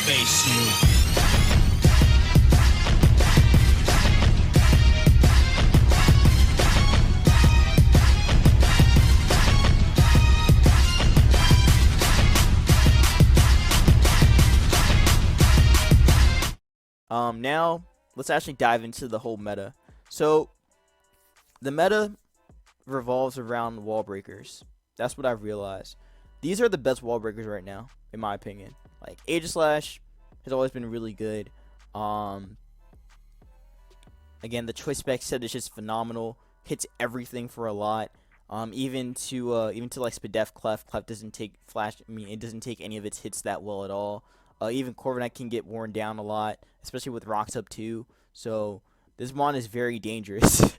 face you. Now let's actually dive into the whole meta. So the meta revolves around wall breakers. That's what I've realized. These are the best wall breakers right now, in my opinion. Like Aegislash has always been really good. Um, Again, the choice spec set is just phenomenal. Hits everything for a lot. Even to like Spadef Clef. Clef doesn't take flash. I mean, it doesn't take any of its hits that well at all. Even Corviknight can get worn down a lot, especially with rocks up too. So this mon is very dangerous.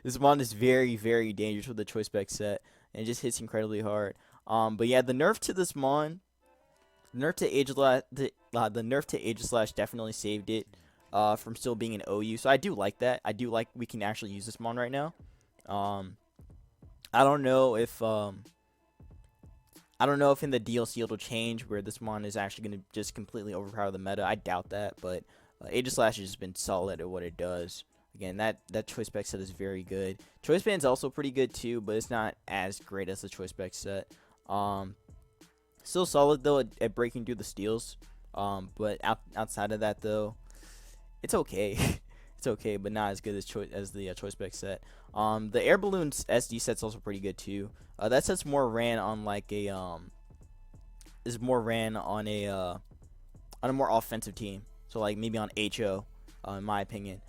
This mon is very, very dangerous with the choice spec set, and it just hits incredibly hard. But yeah, the nerf to this mon, nerf to the nerf to Aegislash definitely saved it from still being an OU. So I do like that. I do like we can actually use this mon right now. I don't know if in the DLC it'll change where this mon is actually going to just completely overpower the meta. I doubt that, but Aegislash has just been solid at what it does. Again, that choice spec set is very good. Choice band's also pretty good too, but it's not as great as the choice spec set. Still solid though at breaking through the steals. But outside of that though, it's okay. It's okay, but not as good as the choice spec set. The air balloons SD set's also pretty good too. That set's more ran on like a is more ran on a more offensive team. So like maybe on HO, in my opinion.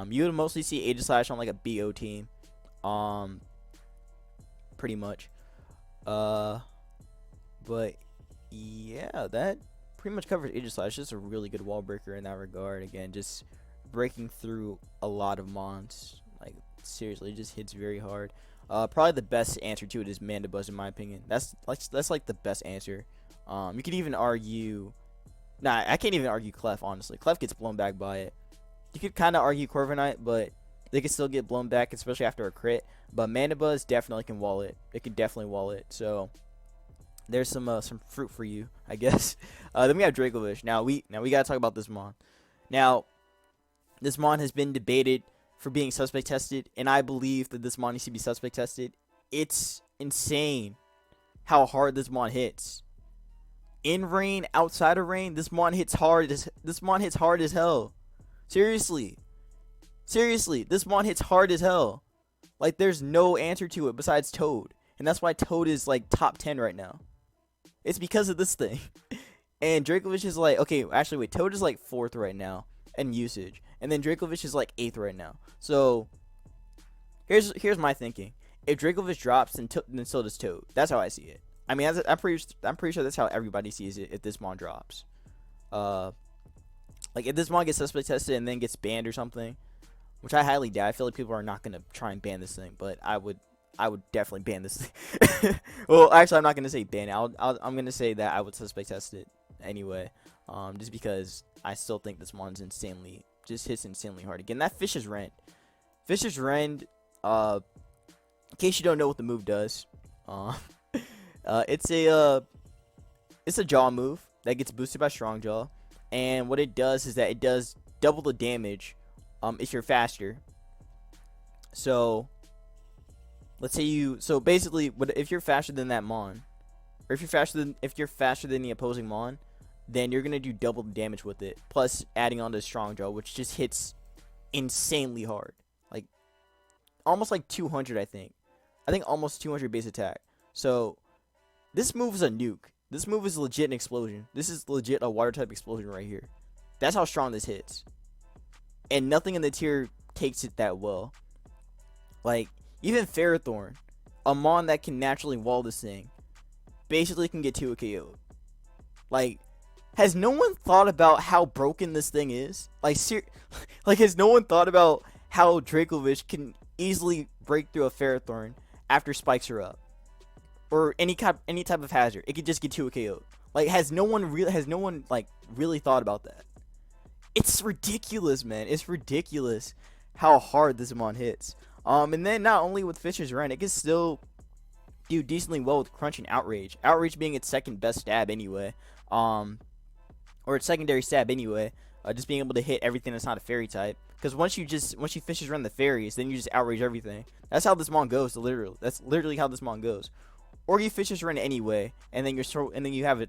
You would mostly see Aegislash on like a BO team, pretty much. But yeah, that pretty much covers Aegislash. Just a really good wall breaker in that regard. Again, just breaking through a lot of mons. Like seriously, it just hits very hard. Probably the best answer to it is Mandibuzz in my opinion. That's like the best answer. You could even argue. Nah, I can't even argue Clef, honestly. Clef gets blown back by it. You could kind of argue Corviknight, but they could still get blown back, especially after a crit. But Mandibuzz definitely can wall it. It can definitely wall it. So there's some fruit for you, I guess. Then we have Dracovish. Now we gotta talk about this mon. Now, this mon has been debated for being suspect tested, and I believe that this mon needs to be suspect tested. It's insane how hard this mon hits. In rain, outside of rain, this mon hits hard as hell. Seriously, this mon hits hard as hell. Like there's no answer to it besides Toad, and that's why Toad is like top 10 right now. It's because of this thing. And Dracovish is like, okay, actually wait, Toad is like 4th right now in usage, and then Dracovish is like 8th right now. So here's my thinking: if Dracovish drops, then so does Toad. That's how I see it. I mean, I'm pretty sure that's how everybody sees it if this mon drops. Like if this mon gets suspect tested and then gets banned or something, which I highly doubt. I feel like people are not gonna try and ban this thing, but I would definitely ban this thing. Well, actually, I'm not gonna say ban it. I'm gonna say that I would suspect test it anyway, just because I still think this mon's just hits insanely hard. Again, that Fish's Rend. Fish's Rend, in case you don't know what the move does, it's a jaw move that gets boosted by Strong Jaw, and what it does is that it does double the damage if you're faster. So let's say so basically if you're faster than that mon, or if you're faster than the opposing mon, then you're gonna do double the damage with it, plus adding on to Strong Jaw, which just hits insanely hard, like almost like 200. I think almost 200 base attack. So this move is a nuke. This move is legit an explosion. This is legit a water type explosion right here. That's how strong this hits, and nothing in the tier takes it that well. Like even Ferrothorn, a mon that can naturally wall this thing, basically can get 2 KO'd. Like, has no one thought about how broken this thing is? Like, has no one thought about how Dracovish can easily break through a Ferrothorn after spikes are up, or any type of hazard? It could just get 2 KO'd. Like, has no one really thought about that? It's ridiculous, man. It's ridiculous how hard this mon hits. And then not only with Fish's Rend, it can still do decently well with Crunch and Outrage. Outrage being its second best stab anyway. Or or its secondary stab anyway. Just being able to hit everything that's not a fairy type. Because once you finish run the fairies, then you just outrage everything. That's how this mon goes. Literally, that's literally how this mon goes. Or you fish run anyway, and then you have a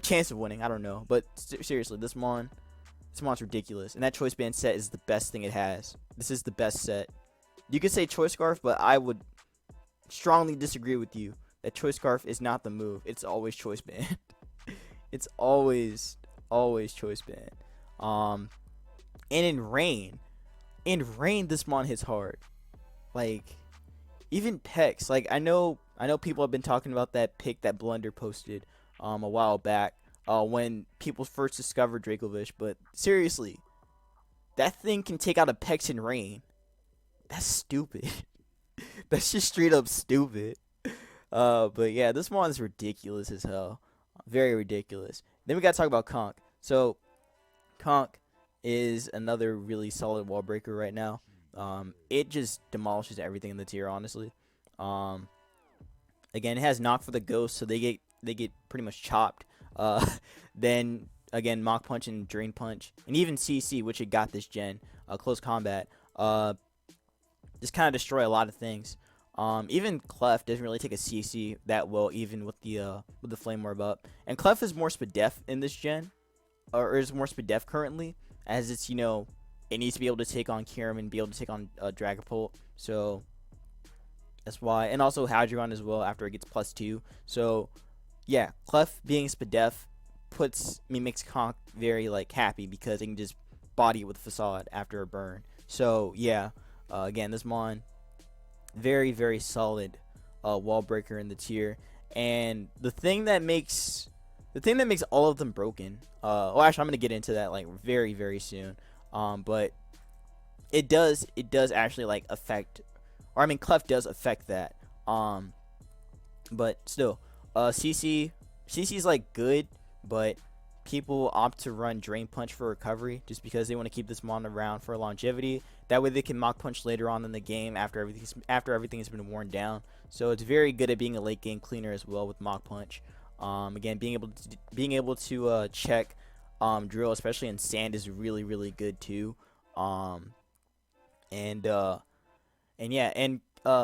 chance of winning. I don't know, but seriously, this mon's ridiculous. And that choice band set is the best thing it has. This is the best set. You could say choice scarf, but I would strongly disagree with you. That choice scarf is not the move. It's always choice band. It's always choice band. And in rain, this mon hits hard. Like, even Pex. Like, I know people have been talking about that pick that Blunder posted a while back when people first discovered Dracovish, but seriously, that thing can take out a Pex in rain. That's stupid. That's just straight up stupid. But yeah, this mon is ridiculous as hell. Very ridiculous. Then we gotta talk about Conk. So, Conk is another really solid wall breaker right now. It just demolishes everything in the tier, honestly. Again, it has knock for the ghost, so they get pretty much chopped. Then again, Mach Punch and Drain Punch, and even CC, which it got this gen, close combat, just kind of destroy a lot of things. Even Clef doesn't really take a CC that well, even with the Flame Orb up. And Clef is more Spadef in this gen, or is more Spadef currently, as it's it needs to be able to take on Kirim and be able to take on Dragapult. So that's why, and also Hadron as well after it gets +2. So yeah, Clef being Spadef makes Conk very happy because it can just body it with Facade after a burn. So yeah, again, this mon, very solid wall breaker in the tier. And the thing that makes all of them broken, well, actually I'm gonna get into that very soon, but it does actually affect, or I mean Clef does affect that, but still, CC's good, but people opt to run Drain Punch for recovery just because they want to keep this mon around for longevity. That way they can Mach Punch later on in the game after everything has been worn down. So it's very good at being a late game cleaner as well with Mach Punch. Again, being able to check drill, especially in sand, is really good too. And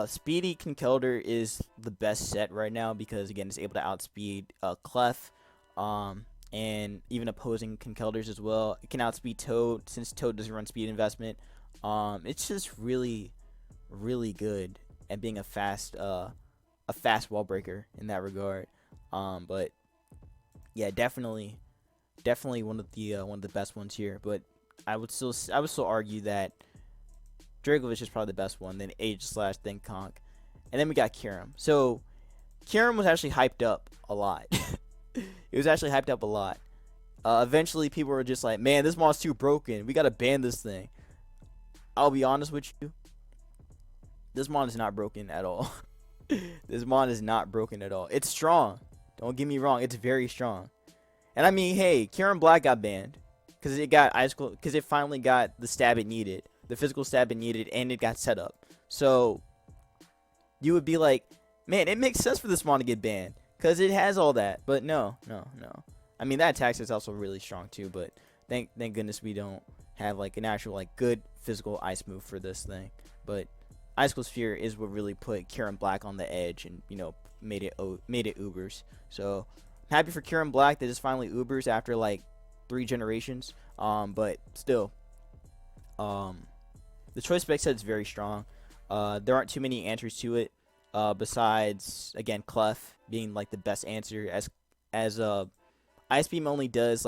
Speedy Conkeldurr is the best set right now because again it's able to outspeed Clef, and even opposing Conkeldurrs as well. It can outspeed Toad since Toad doesn't run speed investment. It's just really good at being a fast wall breaker in that regard. But yeah, definitely one of the best ones here. But I would still argue that Dracovish is probably the best one, then Age/, then Conk, and then we got Kirim. So Kirim was actually hyped up a lot. It was actually hyped up a lot. Eventually people were just like, man, this mon's too broken, we gotta ban this thing. I'll be honest with you, this mon is not broken at all. This mon is not broken at all. It's strong, don't get me wrong, it's very strong. And I mean, hey, Kirim Black got banned because it finally got the stab it needed, the physical stab it needed, and it got set up. So you would be like, man, it makes sense for this mon to get banned because it has all that. But no. I mean, that attack is also really strong too, but thank goodness we don't have an actual good physical ice move for this thing. But Icicle Sphere is what really put Kirim Black on the edge and made it Ubers. So I'm happy for Kirim Black that it's finally Ubers after 3 generations. But still, the choice spec set is very strong. There aren't too many answers to it, besides again Clef being the best answer, as Ice Beam only does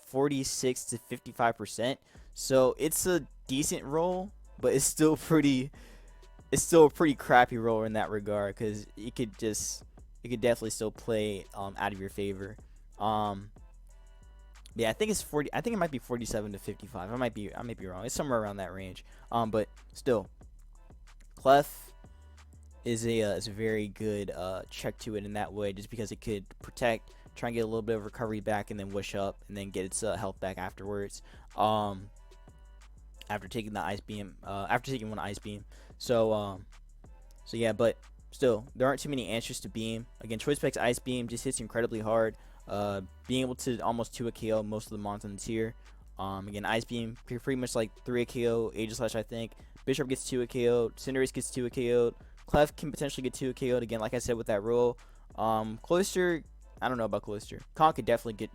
46 to 55%, so it's a decent roll, but it's still a pretty crappy roll in that regard because it could definitely still play out of your favor. Yeah, I think it's 40. I think it might be 47 to 55. I might be wrong. It's somewhere around that range. But still, Clef is a very good check to it in that way, just because it could protect, try and get a little bit of recovery back, and then wish up, and then get its health back afterwards. After taking the ice beam, after taking one ice beam. So yeah, but still, there aren't too many answers to beam. Again, Choice Spec's ice beam just hits incredibly hard. Being able to almost 2 KO most of the mons in the tier. Again, Ice Beam pretty much like 3 KO, Aegislash I think. Bishop gets 2 KO, Cinderace gets 2 KO, Clef can potentially get 2 KO again, like I said with that roll. Cloyster, I don't know about Cloyster. Kong could definitely get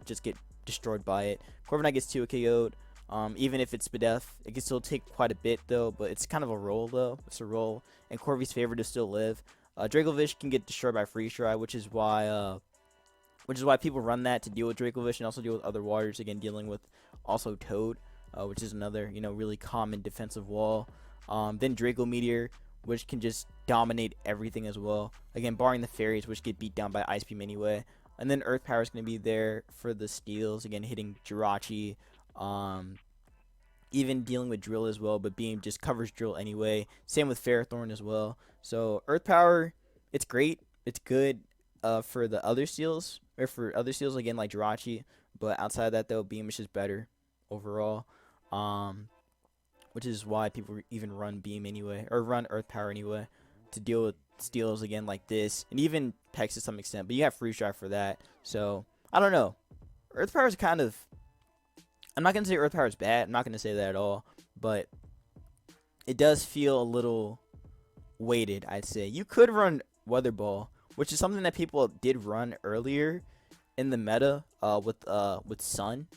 destroyed by it. Corviknight gets 2 KO'd. Even if it's Spadef, it can still take quite a bit though, but it's kind of a roll though. It's a roll, and Corvy's favorite to still live. Dracovish can get destroyed by Freeze Dry, which is why people run that to deal with Dracovish and also deal with other waters. Again, dealing with also Toad, which is another really common defensive wall. Then Draco Meteor, which can just dominate everything as well. Again, barring the fairies, which get beat down by Ice Beam anyway. And then Earth Power is going to be there for the steals. Again, hitting Jirachi. Even dealing with Drill as well, but Beam just covers Drill anyway. Same with Ferrothorn as well. So Earth Power, it's great. It's good for the other steals, or for other steals again like Jirachi. But outside of that though, Beam is just better overall. Which is why people even run Beam anyway, or run Earth Power anyway, to deal with steals again like this, and even Pex to some extent. But you have Freeze Dry for that. So I don't know. Earth Power is kind of, I'm not going to say Earth Power is bad. I'm not going to say that at all. But it does feel a little weighted, I'd say. You could run Weather Ball, which is something that people did run earlier in the meta with Sun.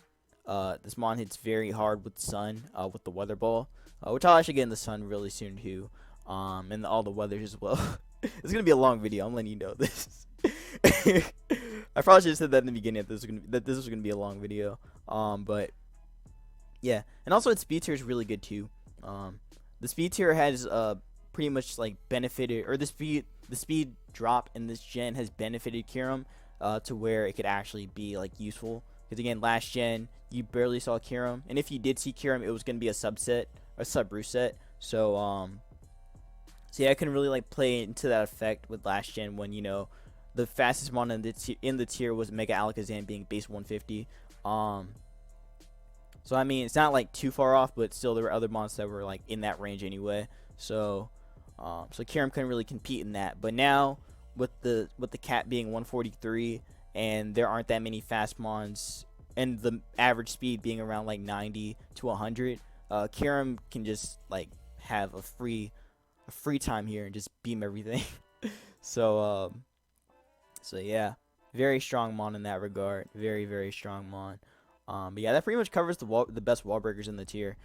This mon hits very hard with Sun, with the Weather Ball. Which I'll actually get in the Sun really soon too. And all the weathers as well. It's going to be a long video. I'm letting you know this. I probably should have said that in the beginning, that this was going to be a long video. But yeah, and also its speed tier is really good too. The speed tier has pretty much like benefited, or the speed drop in this gen has benefited Kyurem to where it could actually be like useful. Because again, last gen you barely saw Kyurem, and if you did see Kyurem, it was going to be a subset, a sub-roost set. So yeah, I couldn't really like play into that effect with last gen when the fastest mon in the tier was Mega Alakazam being base 150. So I mean, it's not like too far off, but still there were other monsters that were like in that range anyway. So Kyurem couldn't really compete in that. But now with the cap being 143 and there aren't that many fast mons and the average speed being around like 90 to 100, Kyurem can just like have a free time here and just beam everything. So yeah, very strong mon in that regard. Very, very strong mon. But yeah, that pretty much covers the best wall breakers in the tier.